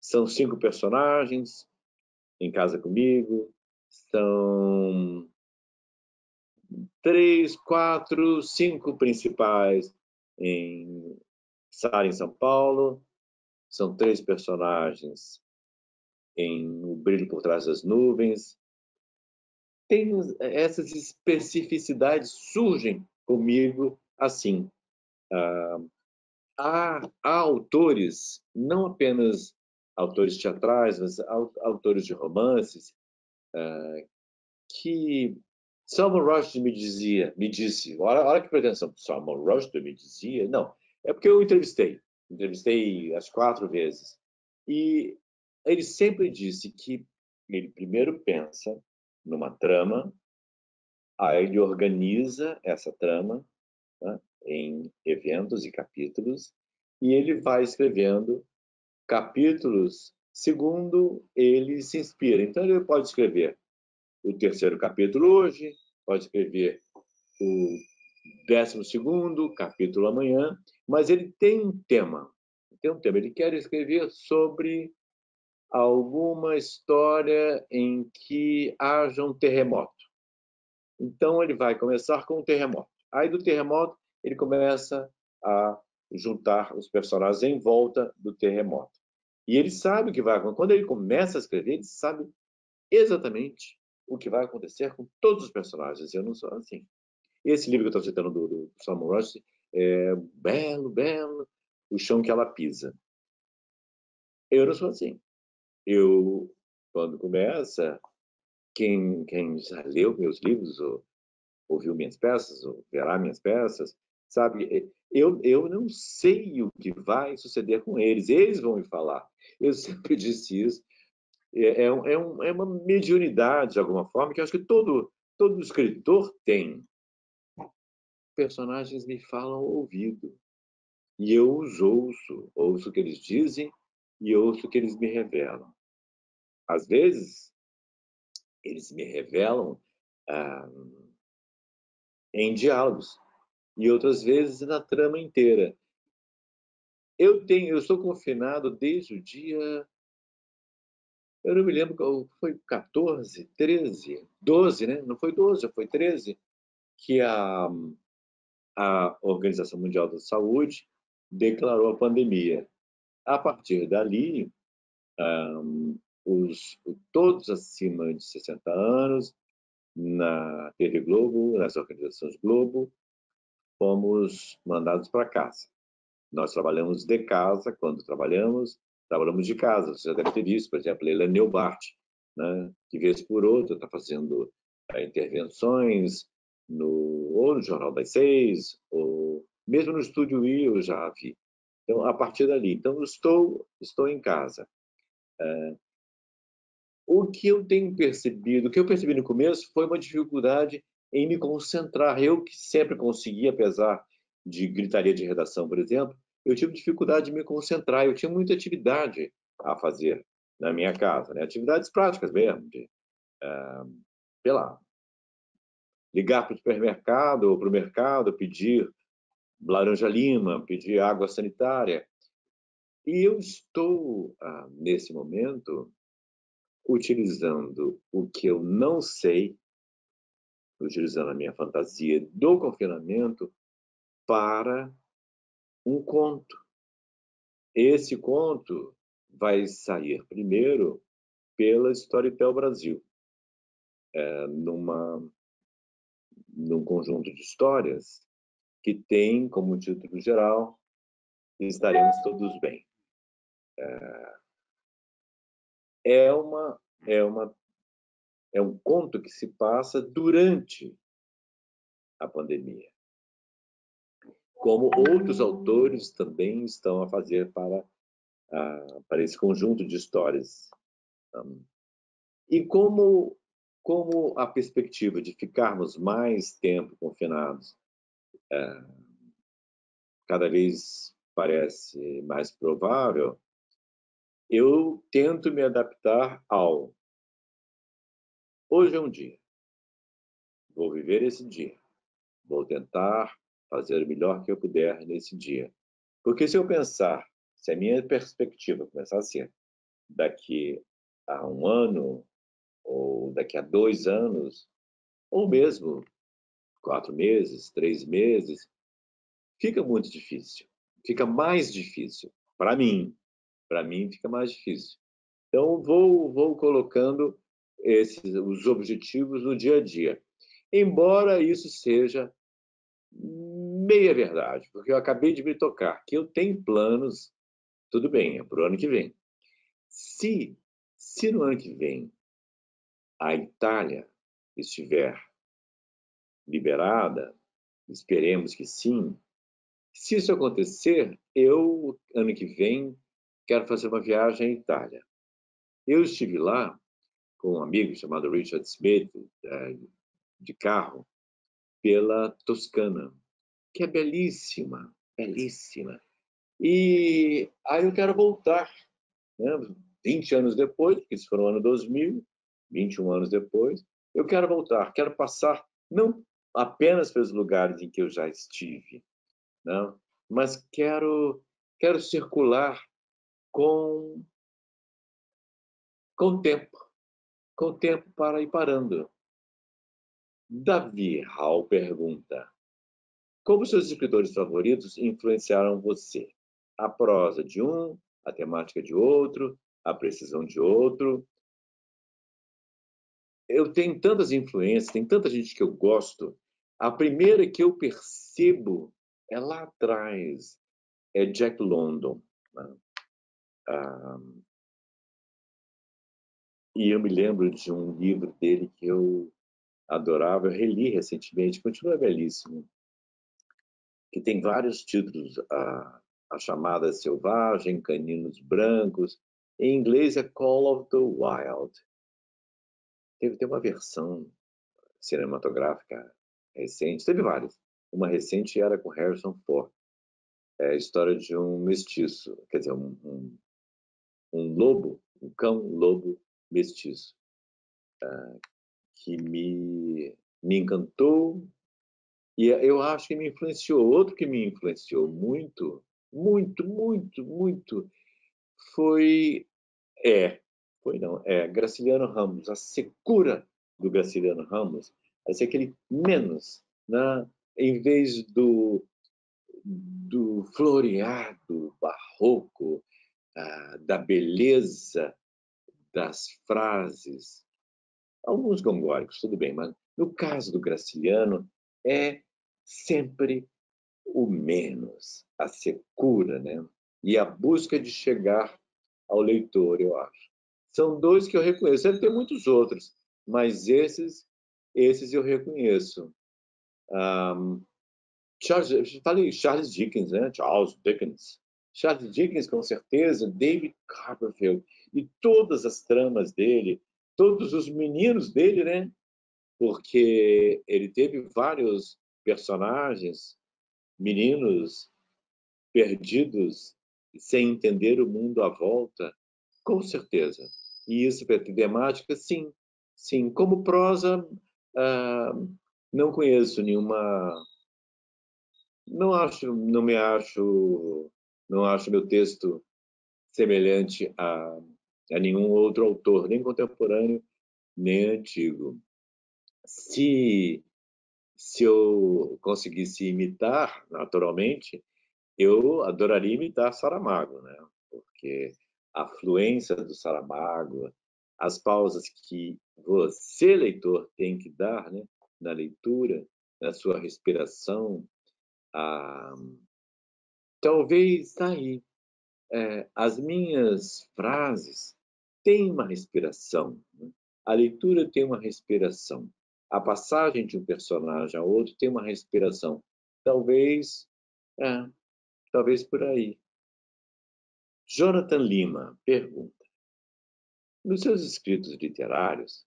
[SPEAKER 1] São 5 personagens em Casa Comigo, são 3, 4, 5 principais em Sara em São Paulo, são 3 personagens em O Brilho por Trás das Nuvens. Tem essas especificidades surgem comigo assim. Há autores, não apenas autores teatrais, mas autores de romances, que Salman Rushdie me disse, olha que pretensão, Salman Rushdie me dizia, não, é porque eu entrevistei as 4 vezes, e ele sempre disse que ele primeiro pensa numa trama, aí ele organiza essa trama, né, em eventos e capítulos, e ele vai escrevendo capítulos segundo ele se inspira. Então ele pode escrever o 3º capítulo hoje, pode escrever o 12º capítulo amanhã, mas ele tem um tema. Ele quer escrever sobre alguma história em que haja um terremoto. Então ele vai começar com um terremoto. Aí do terremoto ele começa a juntar os personagens em volta do terremoto. E ele sabe o que vai acontecer. Quando ele começa a escrever, ele sabe exatamente o que vai acontecer com todos os personagens. Eu não sou assim. Esse livro que eu estou citando do Salman Rushdie é belo, belo, o chão que ela pisa. Eu não sou assim. Eu, quando começa, quem já leu meus livros, ou ouviu minhas peças, ou verá minhas peças, sabe, eu não sei o que vai suceder com eles vão me falar. Eu sempre disse isso. É uma mediunidade, de alguma forma, que eu acho que todo escritor tem. Personagens me falam ao ouvido. E eu os ouço o que eles dizem e ouço o que eles me revelam. Às vezes, eles me revelam ah, em diálogos, e outras vezes na trama inteira. Eu estou confinado desde o dia, eu não me lembro, foi 14, 13, 12, né? Não foi 12, foi 13, que a Organização Mundial da Saúde declarou a pandemia. A partir dali, todos acima de 60 anos, na TV Globo, nas organizações Globo, fomos mandados para casa. Nós trabalhamos de casa, quando trabalhamos de casa. Você já deve ter visto, por exemplo, a Helena Neubart, né, que vez por outra está fazendo intervenções ou no Jornal das 6, ou mesmo no Estúdio I eu já vi. Então, a partir dali, então estou em casa. O que eu tenho percebido, o que eu percebi no começo foi uma dificuldade em me concentrar. Eu que sempre consegui, apesar de gritaria de redação, por exemplo, eu tive dificuldade de me concentrar. Eu tinha muita atividade a fazer na minha casa, né? Atividades práticas mesmo, de, sei lá, ligar para o supermercado ou para o mercado, pedir laranja-lima, pedir água sanitária. E eu estou, nesse momento, utilizando o que eu não sei, utilizando a minha fantasia do confinamento para um conto. Esse conto vai sair primeiro pela Storytel Brasil, num conjunto de histórias que tem como título geral Estaremos Todos Bem. É uma, é uma, é um conto que se passa durante a pandemia, como outros autores também estão a fazer para esse conjunto de histórias. E como a perspectiva de ficarmos mais tempo confinados cada vez parece mais provável, eu tento me adaptar ao hoje é um dia, vou viver esse dia, vou tentar fazer o melhor que eu puder nesse dia. Porque se eu pensar, se a minha perspectiva começar a ser daqui a um ano, ou daqui a 2 anos, ou mesmo 4 meses, 3 meses, fica muito difícil. Fica mais difícil. Para mim fica mais difícil. Então, vou colocando os objetivos no dia a dia. Embora isso seja meia verdade, porque eu acabei de me tocar, que eu tenho planos, tudo bem, é para o ano que vem. Se no ano que vem a Itália estiver liberada, esperemos que sim, se isso acontecer, eu, ano que vem, quero fazer uma viagem à Itália. Eu estive lá com um amigo chamado Richard Smith, de carro, pela Toscana, que é belíssima, belíssima. E aí eu quero voltar, né? 20 anos depois, porque isso foi no ano 2000, 21 anos depois, eu quero voltar, quero passar, não apenas pelos lugares em que eu já estive, não, mas quero circular com, com tempo, com tempo para ir parando. Davi Hall pergunta: como seus escritores favoritos influenciaram você? A prosa de um, a temática de outro, a precisão de outro. Eu tenho tantas influências, tem tanta gente que eu gosto. A primeira que eu percebo é lá atrás, é Jack London, né? Ah, e eu me lembro de um livro dele que eu adorava, eu reli recentemente, continua belíssimo, que tem vários títulos, a Chamada Selvagem, Caninos Brancos, em inglês é Call of the Wild. Teve uma versão cinematográfica recente, teve várias. Uma recente era com Harrison Ford, é a história de um mestiço, quer dizer, um lobo, um cão-lobo mestiço, que me encantou e eu acho que me influenciou. Outro que me influenciou muito, muito, muito, muito, foi, foi não, Graciliano Ramos, a secura do Graciliano Ramos, assim, aquele menos, né? Em vez do floreado barroco, da beleza das frases, alguns gongóricos, tudo bem, mas no caso do Graciliano é sempre o menos, a secura, né? E a busca de chegar ao leitor, eu acho. São dois que eu reconheço. Deve ter muitos outros, mas esses eu reconheço. Um, falei Charles Dickens, né? Charles Dickens. Charles Dickens, com certeza. David Copperfield. e todas as tramas dele, todos os meninos dele, né? Porque ele teve vários personagens, meninos perdidos, sem entender o mundo à volta, com certeza. E isso para temática, sim, sim. Como prosa, ah, não conheço nenhuma, não acho meu texto semelhante a nenhum outro autor, nem contemporâneo, nem antigo. Se, se eu conseguisse imitar, naturalmente, eu adoraria imitar Saramago, né? Porque a fluência do Saramago, as pausas que você, leitor, tem que dar, né? Na leitura, na sua respiração, ah, talvez está aí. As minhas frases têm uma respiração, né? A leitura tem uma respiração. A passagem de um personagem a outro tem uma respiração. Talvez, é, talvez por aí. Jonathan Lima pergunta: nos seus escritos literários,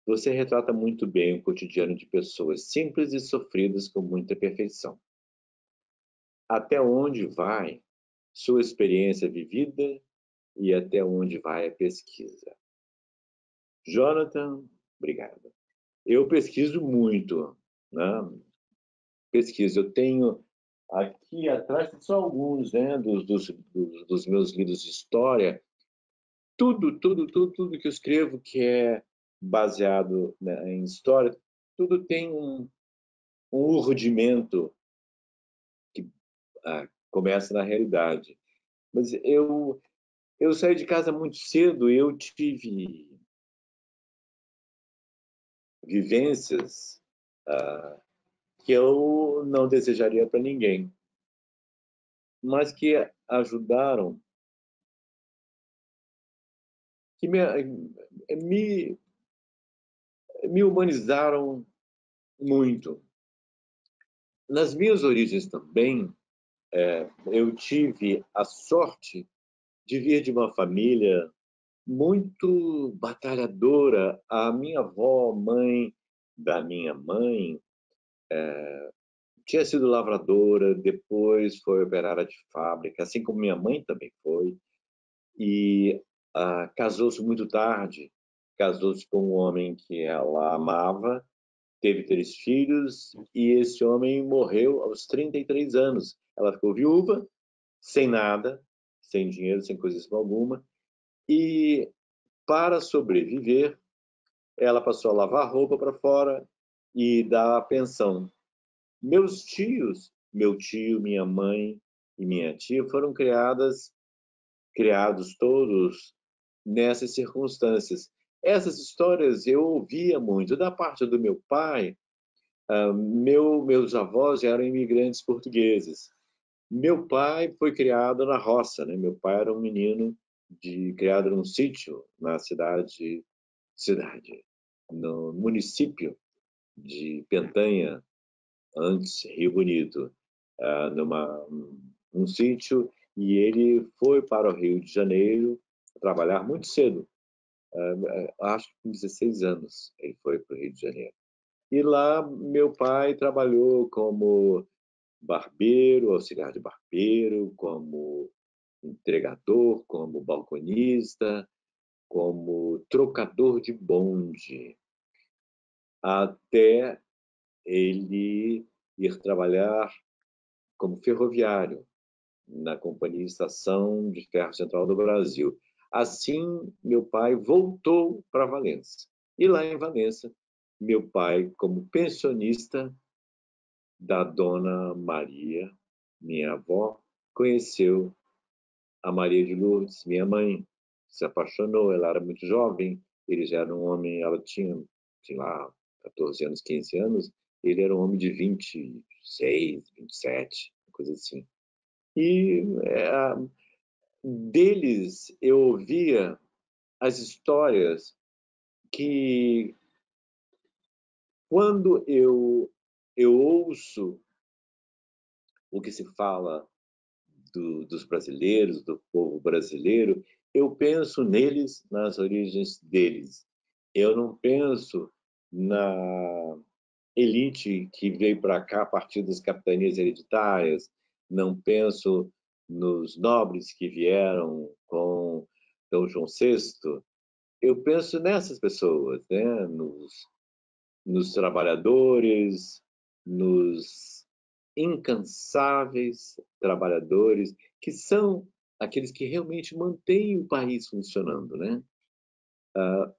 [SPEAKER 1] você retrata muito bem o cotidiano de pessoas simples e sofridas com muita perfeição. Até onde vai sua experiência vivida e até onde vai a pesquisa? Jonathan, obrigado. Eu pesquiso muito, né? Pesquiso. Eu tenho aqui atrás só alguns, né, dos meus livros de história. Tudo que eu escrevo que é baseado, né, em história, tudo tem um rudimento que começa na realidade. Mas eu saí de casa muito cedo, eu tive vivências que eu não desejaria para ninguém, mas que ajudaram, que me, me humanizaram muito. Nas minhas origens também, eu tive a sorte de vir de uma família muito batalhadora. A minha avó, mãe da minha mãe, tinha sido lavradora, depois foi operária de fábrica, assim como minha mãe também foi, e casou-se muito tarde, casou-se com um homem que ela amava, teve 3 filhos, e esse homem morreu aos 33 anos. Ela ficou viúva, sem nada, sem dinheiro, sem coisa alguma, e para sobreviver, ela passou a lavar roupa para fora e dar a pensão. Meus tios, meu tio, minha mãe e minha tia foram criados todos nessas circunstâncias. Essas histórias eu ouvia muito. Da parte do meu pai, meus avós eram imigrantes portugueses. Meu pai foi criado na roça, né? Meu pai era um menino criado num sítio na no município de Pentanha, antes Rio Bonito, um sítio, e ele foi para o Rio de Janeiro trabalhar muito cedo, acho que com 16 anos ele foi para o Rio de Janeiro. E lá meu pai trabalhou como barbeiro, auxiliar de barbeiro, como entregador, como balconista, como trocador de bonde, até ele ir trabalhar como ferroviário na Companhia Estação de Ferro Central do Brasil. Assim, meu pai voltou para Valença. E lá em Valença, meu pai, como pensionista da Dona Maria, minha avó, conheceu a Maria de Lourdes, minha mãe. Se apaixonou, ela era muito jovem, ele já era um homem, ela tinha, sei lá, 14 anos, 15 anos, ele era um homem de 26, 27, coisa assim. E deles eu ouvia as histórias que, quando eu ouço o que se fala dos brasileiros, do povo brasileiro, eu penso neles, nas origens deles. Eu não penso na elite que veio para cá a partir das capitanias hereditárias, não penso nos nobres que vieram com Dom João VI. Eu penso nessas pessoas, né? Nos trabalhadores, nos incansáveis trabalhadores, que são aqueles que realmente mantêm o país funcionando, né?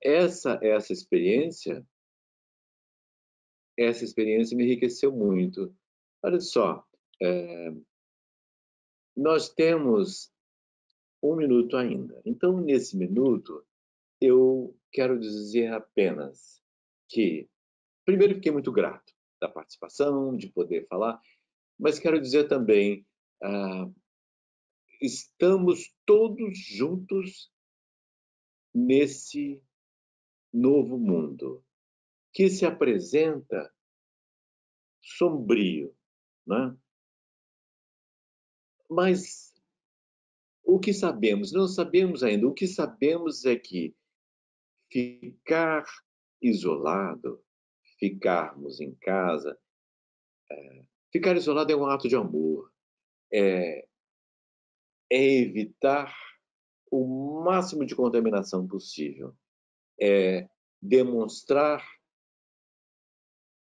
[SPEAKER 1] Essa experiência me enriqueceu muito. Olha só, nós temos um minuto ainda. Então, nesse minuto, eu quero dizer apenas que, primeiro, fiquei muito grato da participação, de poder falar, mas quero dizer também, ah, estamos todos juntos nesse novo mundo que se apresenta sombrio, né? Mas o que sabemos? Não sabemos ainda. O que sabemos é que ficar isolado, ficarmos em casa, ficar isolado é um ato de amor, é, é evitar o máximo de contaminação possível, é demonstrar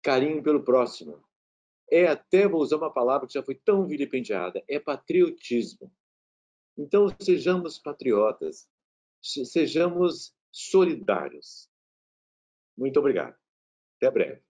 [SPEAKER 1] carinho pelo próximo. É até, vou usar uma palavra que já foi tão vilipendiada, é patriotismo. Então, sejamos patriotas, sejamos solidários. Muito obrigado. Até breve.